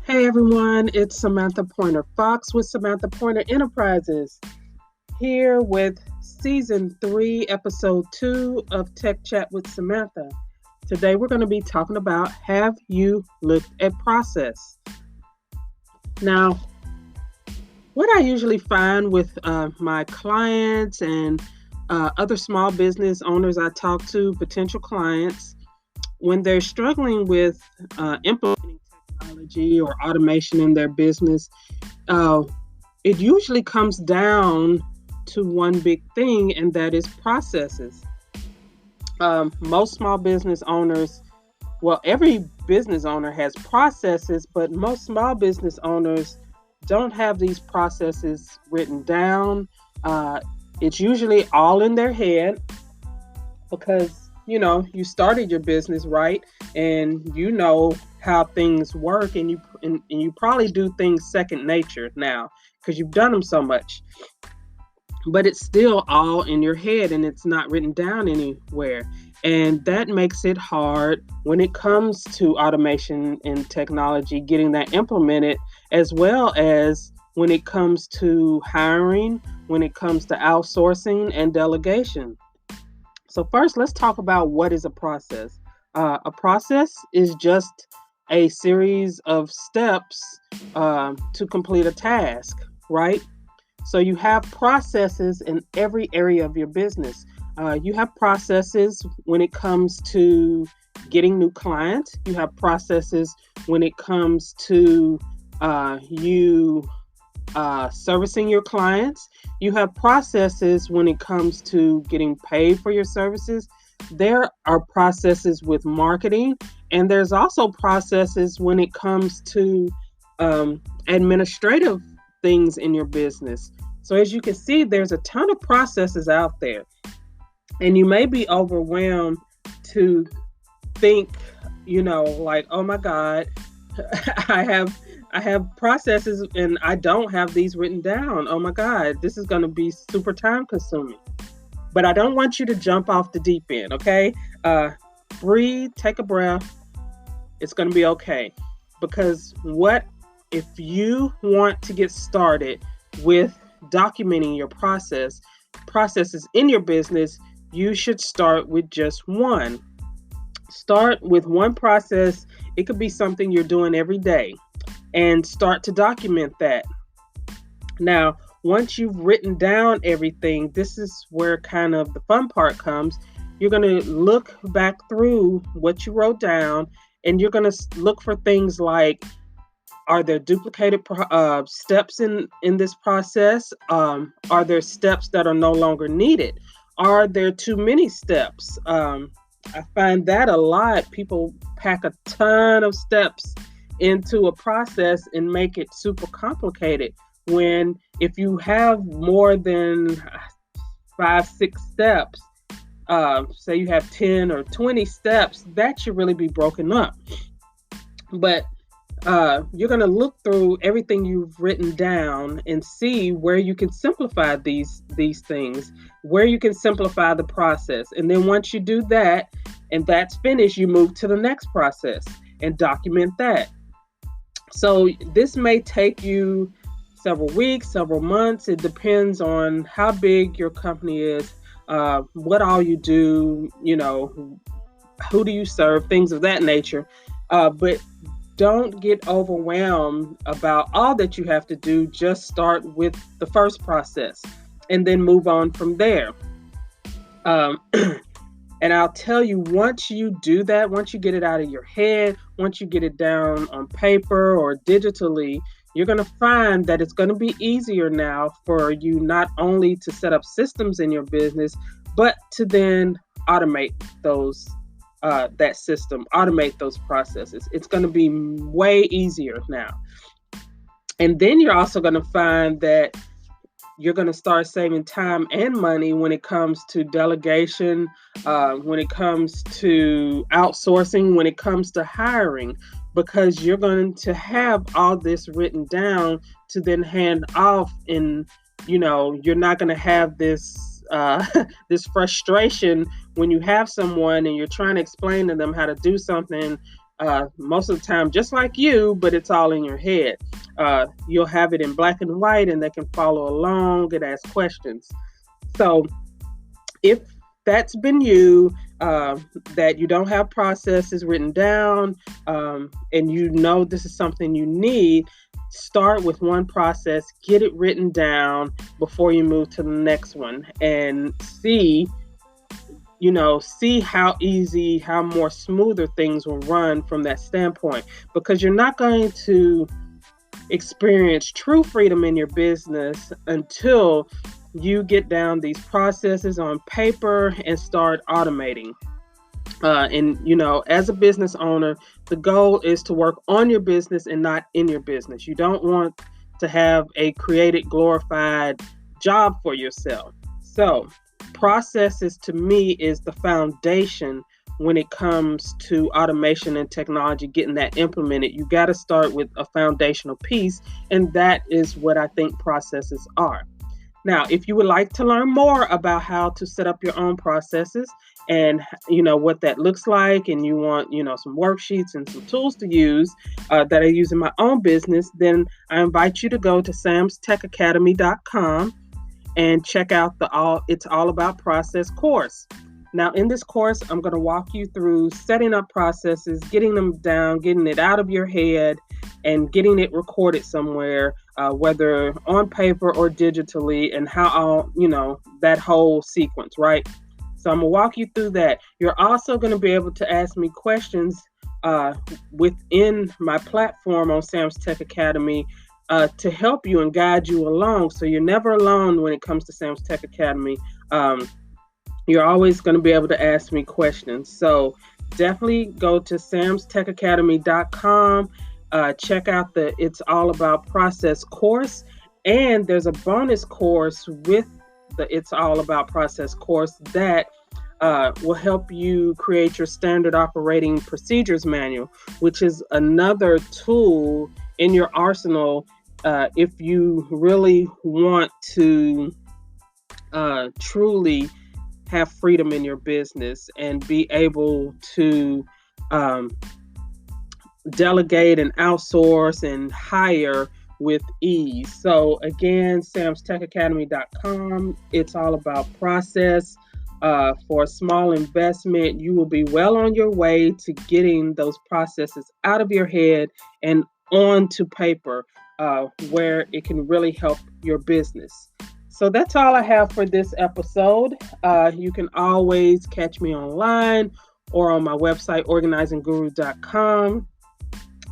Hey everyone, it's Samantha Pointer Fox with Samantha Pointer Enterprises here with season 3, episode 2 of Tech Chat with Samantha. Today we're going to be talking about have you looked at process? Now, what I usually find with my clients and other small business owners I talk to, potential clients, when they're struggling with implementing technology or automation in their business, uh, it usually comes down to one big thing, and that is processes. Most small business owners, well, every business owner has processes, but most small business owners don't have these processes written down. Uh, it's usually all in their head because you started your business, right, and you know how things work, and you probably do things second nature now because you've done them so much, but it's still all in your head and it's not written down anywhere. And that makes it hard when it comes to automation and technology, getting that implemented, as well as when it comes to hiring, when it comes to outsourcing and delegation. So first, let's talk about what is a process. A process is just a series of steps to complete a task, right? So you have processes in every area of your business. You have processes when it comes to getting new clients. You have processes when it comes to you servicing your clients. You have processes when it comes to getting paid for your services. There are processes with marketing, and there's also processes when it comes to administrative things in your business. So as you can see, there's a ton of processes out there, and you may be overwhelmed to think, like, oh my God, I have processes and I don't have these written down. Oh my God, this is going to be super time consuming. But I don't want you to jump off the deep end, okay? Breathe, take a breath. It's going to be okay. Because what if you want to get started with documenting your processes in your business, you should start with just one. Start with one process. It could be something you're doing every day, and start to document that. Now, once you've written down everything, this is where kind of the fun part comes. You're going to look back through what you wrote down, and you're going to look for things like, are there duplicated steps in this process? Are there steps that are no longer needed? Are there too many steps? I find that a lot. People pack a ton of steps into a process and make it super complicated, when if you have more than 5-6 steps, say you have 10 or 20 steps, that should really be broken up. But you're going to look through everything you've written down and see where you can simplify these things, where you can simplify the process. And then once you do that and that's finished, you move to the next process and document that. So this may take you several weeks, several months. It depends on how big your company is, what all you do, who do you serve, things of that nature. But don't get overwhelmed about all that you have to do. Just start with the first process and then move on from there. And I'll tell you, once you do that, once you get it out of your head, once you get it down on paper or digitally, you're going to find that it's going to be easier now for you not only to set up systems in your business, but to then automate that system, automate those processes. It's going to be way easier now. And then you're also going to find that you're going to start saving time and money when it comes to delegation, when it comes to outsourcing, when it comes to hiring, because you're going to have all this written down to then hand off. And, you're not going to have this this frustration when you have someone and you're trying to explain to them how to do something most of the time just like you, but it's all in your head. You'll have it in black and white, and they can follow along and ask questions. So if that's been you, that you don't have processes written down, and you know this is something you need, start with one process, get it written down before you move to the next one, and see how easy, how more smoother things will run from that standpoint, because you're not going to experience true freedom in your business until you get down these processes on paper and start automating. As a business owner, the goal is to work on your business and not in your business. You don't want to have a created, glorified job for yourself. So processes to me is the foundation when it comes to automation and technology, getting that implemented. You got to start with a foundational piece, and that is what I think processes are. Now, if you would like to learn more about how to set up your own processes and what that looks like, and you want some worksheets and some tools to use that I use in my own business, then I invite you to go to samstechacademy.com and check out the It's All About Process course. Now, in this course, I'm going to walk you through setting up processes, getting them down, getting it out of your head, and getting it recorded somewhere, whether on paper or digitally, and how that whole sequence, right? So I'm going to walk you through that. You're also going to be able to ask me questions within my platform on Sam's Tech Academy to help you and guide you along. So you're never alone when it comes to Sam's Tech Academy. You're always going to be able to ask me questions. So definitely go to samstechacademy.com. Check out the It's All About Process course. And there's a bonus course with the It's All About Process course that will help you create your standard operating procedures manual, which is another tool in your arsenal if you really want to truly have freedom in your business and be able to delegate and outsource and hire with ease. So again, samstechacademy.com. It's all about process. For a small investment, you will be well on your way to getting those processes out of your head and onto paper, where it can really help your business. So that's all I have for this episode. You can always catch me online or on my website, organizingguru.com.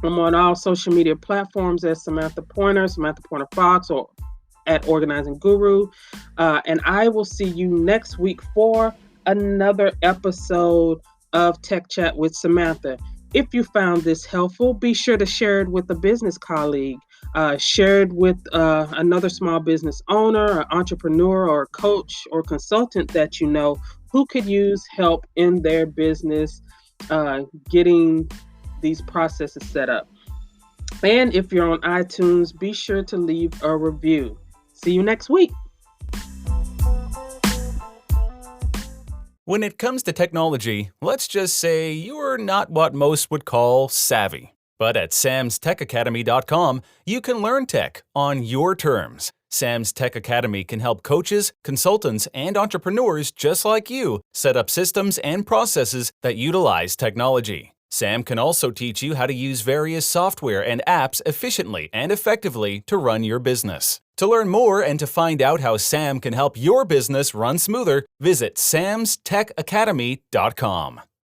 I'm on all social media platforms as Samantha Pointer Fox, or at Organizing Guru. And I will see you next week for another episode of Tech Chat with Samantha. If you found this helpful, be sure to share it with a business colleague. Share it with another small business owner, or entrepreneur, or coach, or consultant that you know who could use help in their business getting these processes set up. And if you're on iTunes, be sure to leave a review. See you next week. When it comes to technology, let's just say you're not what most would call savvy. But at samstechacademy.com, you can learn tech on your terms. Sam's Tech Academy can help coaches, consultants, and entrepreneurs just like you set up systems and processes that utilize technology. Sam can also teach you how to use various software and apps efficiently and effectively to run your business. To learn more and to find out how Sam can help your business run smoother, visit samstechacademy.com.